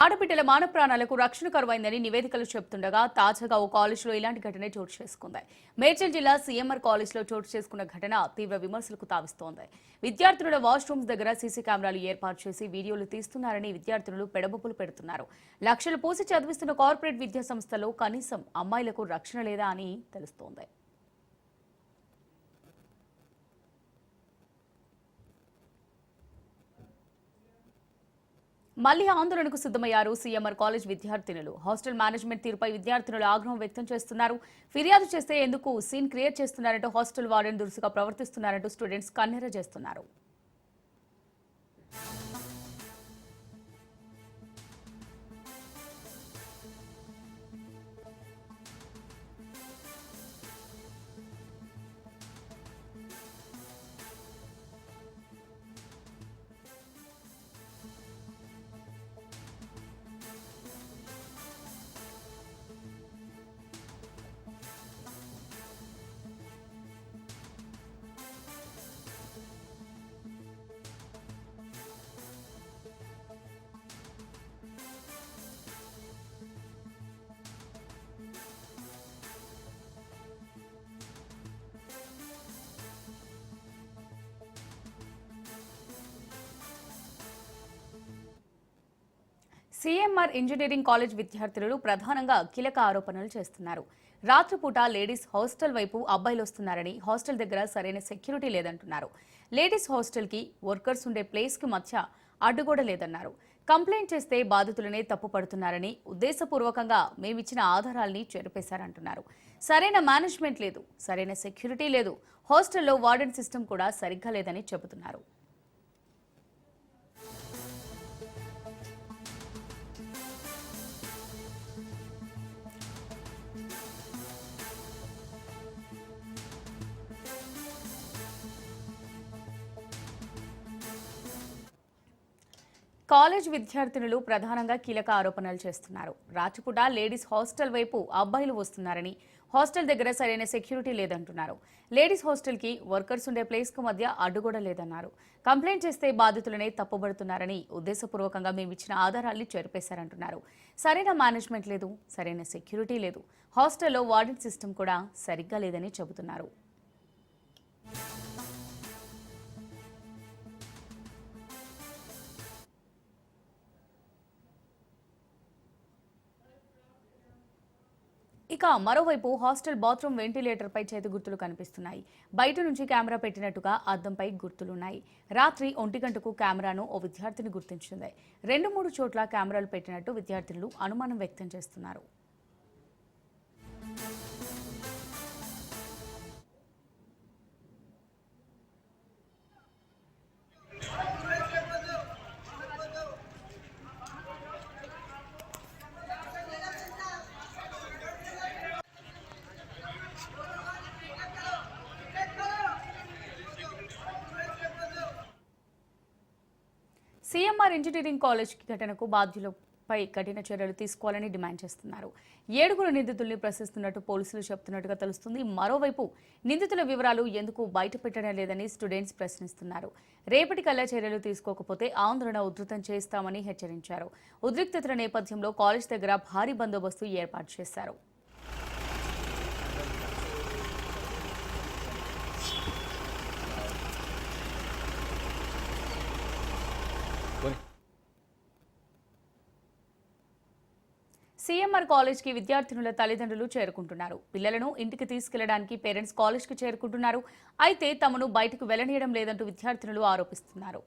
ఆడబిడ్డల మాన ప్రాణాలకు రక్షణ కరువైందని నివేదికలు చెబుతుండగా తాజాగా ఓ కాలేజీలో ఇలాంటి ఘటనే చోటు చేసుకుంది. మేడ్చల్ జిల్లా సీఎంఆర్ కాలేజీలో చోటు చేసుకున్న ఘటన తీవ్ర విమర్శలకు తావిస్తోంది. విద్యార్థుల వాష్రూమ్స్ దగ్గర సీసీ కెమెరాలు ఏర్పాటు చేసి వీడియోలు తీస్తున్నారని విద్యార్థులు పెడబొప్పులు పెడుతున్నారు. లక్షలు పోసి చదివిస్తున్న కార్పొరేట్ విద్యా సంస్థల్లో కనీసం అమ్మాయిలకు రక్షణ లేదా అని తెలుస్తోంది. మళ్లీ ఆందోళనకు సిద్ధమయ్యారు సీఎంఆర్ కాలేజ్ విద్యార్థినులు. హాస్టల్ మేనేజ్మెంట్ తీరుపై విద్యార్థినులు ఆగ్రహం వ్యక్తం చేస్తున్నారు. ఫిర్యాదు చేస్తే ఎందుకు సీన్ క్రియేట్ చేస్తున్నారంటూ హాస్టల్ వార్డెన్ దురుసుగా ప్రవర్తిస్తున్నారంటూ స్టూడెంట్స్ కన్నెర చేస్తున్నారు. సీఎంఆర్ ఇంజనీరింగ్ కాలేజ్ విద్యార్థులు ప్రధానంగా కీలక ఆరోపణలు చేస్తున్నారు. రాత్రిపూట లేడీస్ హాస్టల్ వైపు అబ్బాయిలు వస్తున్నారని, హాస్టల్ దగ్గర సరైన సెక్యూరిటీ లేదంటున్నారు. లేడీస్ హాస్టల్కి వర్కర్స్ ఉండే ప్లేస్కి మధ్య అడ్డుగోడ లేదన్నారు. కంప్లైంట్ చేస్తే బాధితులనే తప్పు పడుతున్నారని, ఉద్దేశపూర్వకంగా మేమిచ్చిన ఆధారాల్ని చెరిపేశారంటున్నారు. సరైన మేనేజ్మెంట్ లేదు, సరైన సెక్యూరిటీ లేదు, హాస్టల్లో వార్డెన్ సిస్టమ్ కూడా సరిగ్గా లేదని చెబుతున్నారు. కాలేజ్ విద్యార్థినులు ప్రధానంగా కీలక ఆరోపణలు చేస్తున్నారు. రాత్రిపూట లేడీస్ హాస్టల్ వైపు అబ్బాయిలు వస్తున్నారని, హాస్టల్ దగ్గర సరైన సెక్యూరిటీ లేదంటున్నారు. లేడీస్ హాస్టల్కి వర్కర్స్ ఉండే ప్లేస్కు మధ్య అడ్డుగోడ లేదన్నారు. కంప్లైంట్ చేస్తే బాధితులనే తప్పుబడుతున్నారని, ఉద్దేశపూర్వకంగా మేమిచ్చిన ఆధారాల్ని చెరిపేశారంటున్నారు. సరైన మేనేజ్మెంట్ లేదు, సరైన సెక్యూరిటీ లేదు, హాస్టల్లో వార్డెన్ సిస్టమ్ కూడా సరిగ్గా లేదని చెబుతున్నారు. ఇక మరోవైపు హాస్టల్ బాత్రూమ్ వెంటిలేటర్పై చేతి గుర్తులు కనిపిస్తున్నాయి. బయట నుంచి కెమెరా పెట్టినట్టుగా అద్దంపై గుర్తులున్నాయి. రాత్రి 1 గంటకు కెమెరాను ఓ విద్యార్థిని గుర్తించింది. 2-3 చోట్ల కెమెరాలు పెట్టినట్టు విద్యార్థినులు అనుమానం వ్యక్తం చేస్తున్నారు. సీఎంఆర్ ఇంజనీరింగ్ కాలేజ్ ఘటనకు బాధ్యులపై కఠిన చర్యలు తీసుకోవాలని డిమాండ్ చేస్తున్నారు. 7 నిందితుల్ని ప్రశ్నిస్తున్నట్టు పోలీసులు చెబుతున్నట్టుగా తెలుస్తుంది. మరోవైపు నిందితుల వివరాలు ఎందుకు బయటపెట్టడం లేదని స్టూడెంట్స్ ప్రశ్నిస్తున్నారు. రేపటికల్లా చర్యలు తీసుకోకపోతే ఆందోళన ఉధృతం చేస్తామని హెచ్చరించారు. ఉద్రిక్తతల నేపథ్యంలో కాలేజ్ దగ్గర భారీ బందోబస్తు ఏర్పాటు చేశారు. సీఎంఆర్ కాలేజ్కి విద్యార్థినుల తల్లిదండ్రులు చేరుకుంటున్నారు. పిల్లలను ఇంటికి తీసుకెళ్లడానికి పేరెంట్స్ కాలేజ్కి చేరుకుంటున్నారు. అయితే తమను బయటకు వెళ్లనీయడం లేదంటూ విద్యార్థినులు ఆరోపిస్తున్నారు.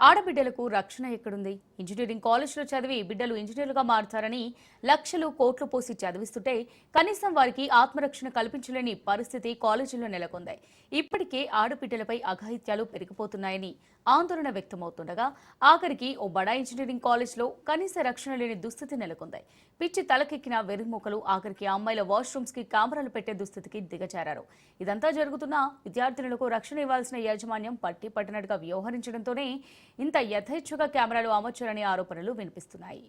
ఆడబిడ్డలకు రక్షణ ఎక్కడుంది? ఇంజనీరింగ్ కాలేజీలో చదివి బిడ్డలు ఇంజనీర్లుగా మారుతారని లక్షలు కోట్లు పోసి చదివిస్తుంటే కనీసం వారికి ఆత్మరక్షణ కల్పించలేని పరిస్థితి కాలేజీల్లో నెలకొంది. ఇప్పటికే ఆడబిడ్డలపై అఘాయిత్యాలు పెరిగిపోతున్నాయని ఆందోళన వ్యక్తమవుతుండగా ఆఖరికి ఓ బడా ఇంజనీరింగ్ కాలేజ్లో కనీస రక్షణ లేని దుస్థితి నెలకొంది. పిచ్చి తలకెక్కిన వెర్రిమూకలు ఆఖరికి అమ్మాయిల వాష్రూమ్స్ కి కెమెరాలు పెట్టే దుస్థితికి దిగజారారు. ఇదంతా జరుగుతున్నా విద్యార్థినులకు రక్షణ ఇవ్వాల్సిన యాజమాన్యం పట్టి పట్టినట్టుగా వ్యవహరించడంతోనే ఇంత యథేచ్ఛగా కెమెరాలు అమర్చారనే ఆరోపణలు వినిపిస్తున్నాయి.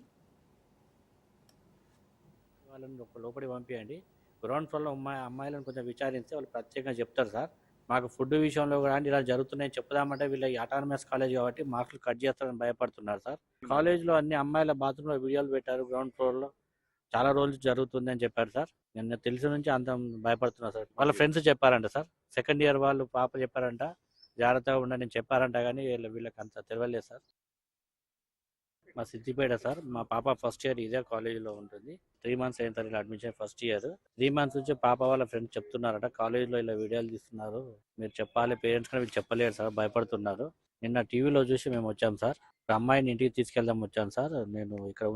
వాళ్ళని లోపలికి పంపించండి. గ్రౌండ్ ఫ్లోర్లో అమ్మాయిలను కొంచెం విచారిస్తే వాళ్ళు ప్రత్యేకంగా చెప్తారు సార్. మాకు ఫుడ్ విషయంలో కూడా ఇలా జరుగుతున్నాయని చెప్పుదామంటే వీళ్ళ అటానమస్ కాలేజ్ కాబట్టి మార్కులు కట్ చేస్తారని భయపడుతున్నారు సార్. కాలేజ్లో అన్ని అమ్మాయిల బాత్రూంలో వీడియోలు పెట్టారు. గ్రౌండ్ ఫ్లోర్లో చాలా రోజులు జరుగుతుంది అని చెప్పారు సార్. నిన్న తెలిసి నుంచి అంత భయపడుతున్నారు సార్. వాళ్ళ ఫ్రెండ్స్ చెప్పారంట సార్. సెకండ్ ఇయర్ వాళ్ళు పాప చెప్పారంట, జాగ్రత్తగా ఉండని చెప్పారంట, కానీ వీళ్ళకి అంత తెలియలేదు సార్. మా సిద్దిపేట సార్. మా పాప ఫస్ట్ ఇయర్ ఇదే కాలేజీలో ఉంటుంది. 3 months అయిన సార్ ఇలా అడ్మిషన్. ఫస్ట్ ఇయర్ 3 months నుంచి పాప వాళ్ళ ఫ్రెండ్స్ చెప్తున్నారట, కాలేజీలో ఇలా వీడియోలు తీస్తున్నారు, మీరు చెప్పాలి. పేరెంట్స్ కానీ వీళ్ళు చెప్పలేరు సార్, భయపడుతున్నారు. నిన్న టీవీలో చూసి మేము వచ్చాం సార్. అమ్మాయిని ఇంటికి తీసుకెళ్దాం వచ్చాను సార్. నేను ఇక్కడ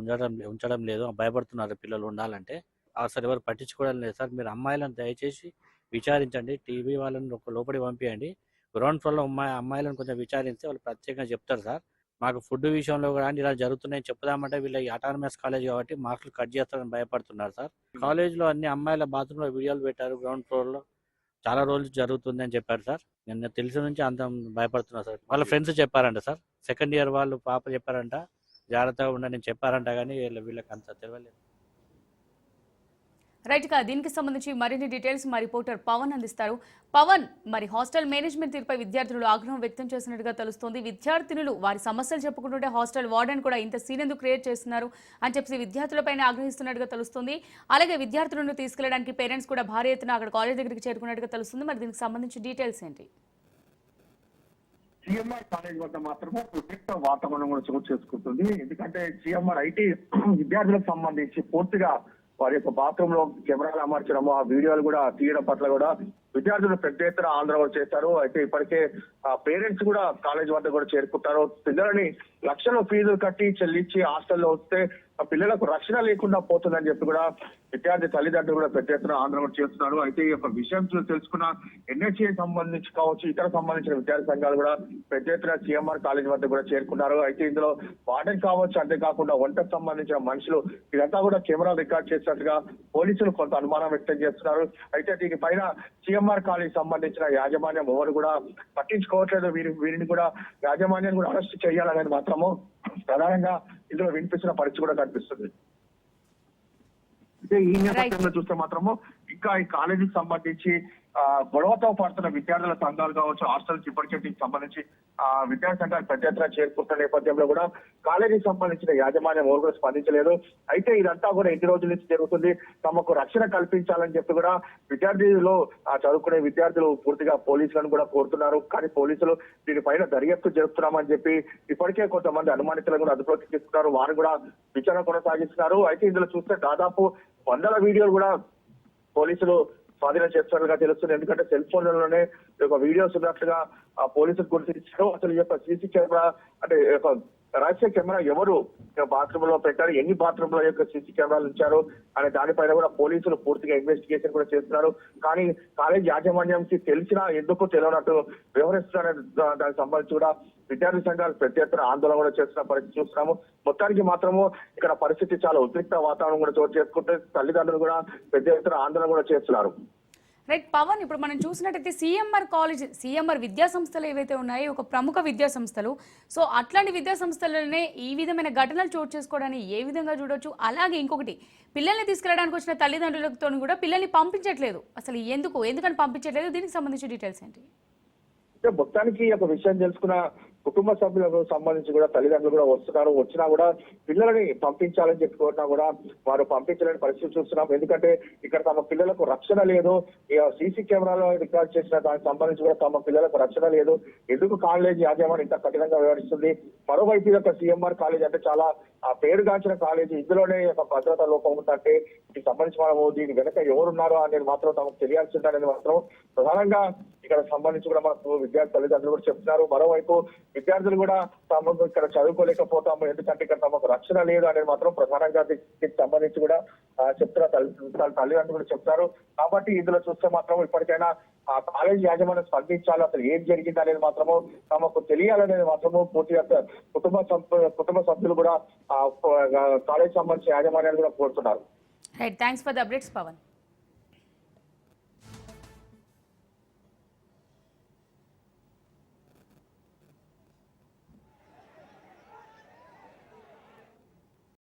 ఉంచడం లేదు, భయపడుతున్నారు పిల్లలు ఉండాలంటే. అసలు ఎవరు పట్టించుకోవడం లేదు సార్. మీరు అమ్మాయిలను దయచేసి విచారించండి. టీవీ వాళ్ళని లోపలికి పంపించండి. గ్రౌండ్ ఫ్లోర్లో అమ్మాయిలను కొంచెం విచారిస్తే వాళ్ళు ప్రత్యేకంగా చెప్తారు సార్. మాకు ఫుడ్ విషయంలో కూడా ఇలా జరుగుతున్నాయని చెప్పుదామంటే వీళ్ళ అటానమస్ కాలేజ్ కాబట్టి మార్కులు కట్ చేస్తారని భయపడుతున్నారు సార్. కాలేజ్లో అన్ని అమ్మాయిల బాత్రూంలో వీడియోలు పెట్టారు. గ్రౌండ్ ఫ్లోర్లో చాలా రోజులు జరుగుతుంది అని చెప్పారు సార్. నిన్న తెలిసి నుంచి అంత భయపడుతున్నారు సార్. వాళ్ళ ఫ్రెండ్స్ చెప్పారంట సార్. సెకండ్ ఇయర్ వాళ్ళు పాప చెప్పారంట, జాగ్రత్తగా ఉండని చెప్పారంట, కానీ వీళ్ళకి అంత తెలియలేదు. రైట్ గా దీనికి సంబంధించి మరిన్ని డీటెయిల్స్ మా రిపోర్టర్ పవన్ అందిస్తారు. పవన్, మరి హాస్టల్ మేనేజ్మెంట్ తీరుపై విద్యార్థులు ఆగ్రహం వ్యక్తం చేసినట్టుగా తెలుస్తోంది. విద్యార్థినులు వారి సమస్యలు చెప్పుకుంటుంటే హాస్టల్ వార్డెన్ కూడా ఇంత సీన్ ఎందుకు క్రియేట్ చేస్తున్నారు అని చెప్పి విద్యార్థులపైన ఆగ్రహిస్తున్నట్టుగా తెలుస్తుంది. అలాగే విద్యార్థులను తీసుకెళ్లడానికి పేరెంట్స్ కూడా భారీ ఎత్తున అక్కడ కాలేజ్ దగ్గరికి చేరుకున్నట్టుగా తెలుస్తుంది. మరి దీనికి సంబంధించి డీటెయిల్స్ ఏంటి? సిఎంఆర్ కాలేజ్ వద్ద మాత్రమే ప్రొటెక్ట్ వాతావరణం కూడా చోటు చేసుకుంటుంది. ఎందుకంటే సిఎంఆర్ ఐటీ విద్యార్థులకు సంబంధించి పూర్తిగా వారి యొక్క బాత్రూమ్ లో కెమెరాలు అమర్చడము, ఆ వీడియోలు కూడా తీయడం పట్ల కూడా విద్యార్థులు పెద్ద ఎత్తున ఆందోళన చేశారు. అయితే ఇప్పటికే పేరెంట్స్ కూడా కాలేజ్ వద్ద కూడా చేరుకుంటారు. పిల్లలని లక్షల ఫీజులు కట్టి చెల్లించి హాస్టల్లో వస్తే ఆ పిల్లలకు రక్షణ లేకుండా పోతుందని చెప్పి కూడా విద్యార్థి తల్లిదండ్రులు కూడా పెద్ద ఎత్తున ఆందోళన చేస్తున్నారు. అయితే ఈ యొక్క విషయం తెలుసుకున్న ఎన్హెచ్ఏ సంబంధించి కావచ్చు, ఇతర సంబంధించిన విద్యార్థి సంఘాలు కూడా పెద్ద ఎత్తున సిఎంఆర్ కాలేజ్ వద్ద కూడా చేరుకున్నారు. అయితే ఇందులో వార్డెన్ కావచ్చు, అంతేకాకుండా వంటకు సంబంధించిన మనుషులు ఇదంతా కూడా కెమెరా రికార్డ్ చేసినట్టుగా పోలీసులు కొంత అనుమానం వ్యక్తం చేస్తున్నారు. అయితే దీనిపైన సిఎంఆర్ కాలేజ్ సంబంధించిన యాజమాన్యం ఎవరు కూడా పట్టించుకోవట్లేదు. వీరిని కూడా యాజమాన్యాన్ని కూడా అరెస్ట్ చేయాలనేది మాత్రము ప్రధానంగా ఇందులో వినిపిస్తున్న పరిస్థితి కూడా కనిపిస్తుంది. అయితే ఈ నేపథ్యంలో చూస్తే మాత్రము ఇంకా ఈ కాలేజీకి సంబంధించి గొడవతో పడుతున్న విద్యార్థుల సంఘాలు కావచ్చు, హాస్టల్స్ ఇప్పటికే దీనికి సంబంధించి విద్యార్థి సంఘాలు పెద్ద ఎత్తున చేరుకుంటున్న నేపథ్యంలో కూడా కాలేజీకి సంబంధించిన యాజమాన్యం ఎవరు కూడా స్పందించలేదు. అయితే ఇదంతా కూడా ఎన్ని రోజుల నుంచి జరుగుతుంది, తమకు రక్షణ కల్పించాలని చెప్పి కూడా విద్యార్థులు చదువుకునే విద్యార్థులు పూర్తిగా పోలీసులను కూడా కోరుతున్నారు. కానీ పోలీసులు దీనిపైన దర్యాప్తు జరుపుతున్నామని చెప్పి ఇప్పటికే కొంతమంది అనుమానితులను కూడా అదుపులోకి తీసుకున్నారు. వారు కూడా విచారణ కొనసాగిస్తున్నారు. అయితే ఇందులో చూస్తే దాదాపు 100 వీడియోలు కూడా పోలీసులు స్వాధీనం చేస్తున్నట్లుగా తెలుస్తుంది. ఎందుకంటే సెల్ ఫోన్లలోనే ఒక వీడియోస్ ఉన్నట్లుగా పోలీసులు గుర్తించారు. అసలు ఈ యొక్క సీసీ కెమెరా అంటే రహస్య కెమెరా ఎవరు బాత్రూమ్ లో పెట్టారు, ఎన్ని బాత్రూమ్ లో యొక్క సీసీ కెమెరాలు ఉంచారు అనే దానిపైన కూడా పోలీసులు పూర్తిగా ఇన్వెస్టిగేషన్ కూడా చేస్తున్నారు. కానీ కాలేజ్ యాజమాన్యానికి తెలిసినా ఎందుకు తెలియనట్టు వ్యవహరిస్తున్నారనే దానికి సంబంధించి కూడా విద్యార్థి సంఘాలు పెద్ద ఎత్తున ఆందోళన కూడా చేస్తున్న పరిస్థితి చూస్తున్నాము. మొత్తానికి మాత్రము ఇక్కడ పరిస్థితి చాలా ఉద్రిక్త వాతావరణం కూడా చోటు చేసుకుంటే తల్లిదండ్రులు కూడా పెద్ద ఎత్తున ఆందోళన కూడా చేస్తున్నారు. రైట్ పవన్, ఇప్పుడు మనం చూసినట్టయితే సిఎంఆర్ విద్యా సంస్థలు ఏవైతే ఉన్నాయో ఒక ప్రముఖ విద్యా సంస్థలు, సో అట్లాంటి విద్యా సంస్థలనే ఈ విధమైన ఘటనలు చోటు చేసుకోవడాన్ని ఏ విధంగా చూడొచ్చు? అలాగే ఇంకొకటి, పిల్లల్ని తీసుకెళ్ళడానికి వచ్చిన తల్లిదండ్రులతో కూడా పిల్లల్ని పంపించట్లేదు. అసలు ఎందుకని పంపించట్లేదు? దీనికి సంబంధించి డీటెయిల్స్ ఏంటి? మొత్తానికి ఒక విషయం తెలుసుకున్న కుటుంబ సభ్యులకు సంబంధించి కూడా తల్లిదండ్రులు కూడా వస్తున్నారు. వచ్చినా కూడా పిల్లలని పంపించాలని చెప్పుకున్నా కూడా వారు పంపించలేని పరిస్థితి చూస్తున్నాం. ఎందుకంటే ఇక్కడ తమ పిల్లలకు రక్షణ లేదు. సీసీ కెమెరాలో రికార్డ్ చేసిన దానికి సంబంధించి కూడా తమ పిల్లలకు రక్షణ లేదు. ఎందుకు కాలేజ్ యాజమాన్యం ఇంత కఠినంగా వ్యవహరిస్తుంది? మరోవైపు యొక్క సిఎంఆర్ కాలేజ్ అంటే చాలా ఆ పేరుగాంచిన కాలేజీ ఇందులోనే ఒక భద్రతా లోపం ఉందంటే దీనికి సంబంధించి మనము దీని వెనక ఎవరున్నారో అనేది మాత్రం తమకు తెలియాల్సిందనేది మాత్రం ప్రధానంగా ఇక్కడ సంబంధించి కూడా మనకు విద్యార్థి తల్లిదండ్రులు కూడా చెప్తున్నారు. మరోవైపు విద్యార్థులు కూడా తమకు ఇక్కడ చదువుకోలేకపోతాము ఎందుకంటే ఇక్కడ తమకు రక్షణ లేదు అనేది మాత్రం ప్రధానంగా దీనికి సంబంధించి కూడా చెప్తున్న తల్లిదండ్రులు కూడా చెప్తారు. కాబట్టి ఇందులో చూస్తే మాత్రం ఇప్పటికైనా ఆ కాలేజీ యాజమాన్యం స్పందించాలి, అసలు ఏం జరిగింది అనేది మాత్రము తమకు తెలియాలనేది మాత్రము పూర్తిగా కుటుంబ సభ్యులు కూడా కాలేజ్ సంబంధించిన యాజమాన్యాలు కూడా కోరుతున్నారు. Right, thanks for the updates Pawan.